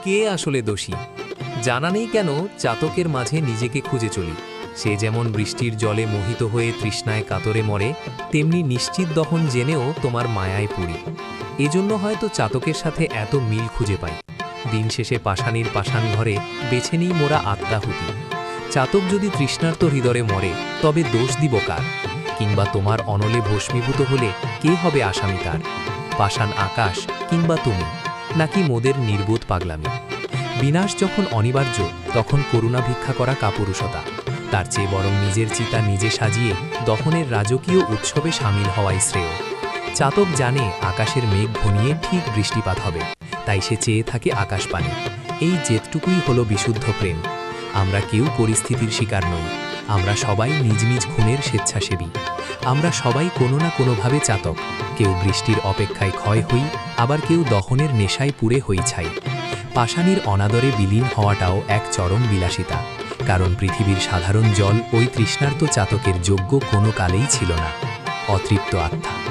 কে আসলে দোষী? জানা নেই কেন চাতকের মাঝে নিজেকে খুঁজে চলি। সে যেমন বৃষ্টির জলে মোহিত হয়ে তৃষ্ণায় কাতরে মরে, তেমনি নিশ্চিত দহন জেনেও তোমার মায়ায় পুরি। এজন্য হয়তো চাতকের সাথে এত মিল খুঁজে পাই। দিন শেষে পাষাণীর পাষাণ ঘরে বেছে নিই মোরা আত্মাহুতি। চাতক যদি তৃষ্ণার্ত হৃদয়ে মরে, তবে দোষ দিব কার? কিংবা তোমার অনলে ভস্মীভূত হলে কে হবে আসামি তার? পাষাণ আকাশ কিংবা তুমি, নাকি মোদের নির্বোধ পাগলামি? বিনাশ যখন অনিবার্য, তখন করুণা ভিক্ষা করা কাপুরুষতা। তার চেয়ে বরং নিজের চিতা নিজে সাজিয়ে দহনের রাজকীয় উৎসবে সামিল হওয়াই শ্রেয়। চাতক জানে আকাশের মেঘ ঘনিয়ে ঠিক বৃষ্টিপাত হবে, তাই সে চেয়ে থাকে আকাশপানে। এই জেদটুকুই হলো বিশুদ্ধ প্রেম। আমরা কেউ পরিস্থিতির শিকার নই। আমরা সবাই নিজ নিজ খুনের স্বেচ্ছাসেবী। আমরা সবাই কোনো না কোনোভাবে চাতক। কেউ বৃষ্টির অপেক্ষায় ক্ষয় হই, আবার কেউ দহনের নেশায় পুড়ে হই ছাই। পাষাণীর অনাদরে বিলীন হওয়াটাও এক চরম বিলাসিতা, কারণ পৃথিবীর সাধারণ জল ওই তৃষ্ণার্ত চাতকের যোগ্য কোনো কালেই ছিল না। অতৃপ্ত আত্মা।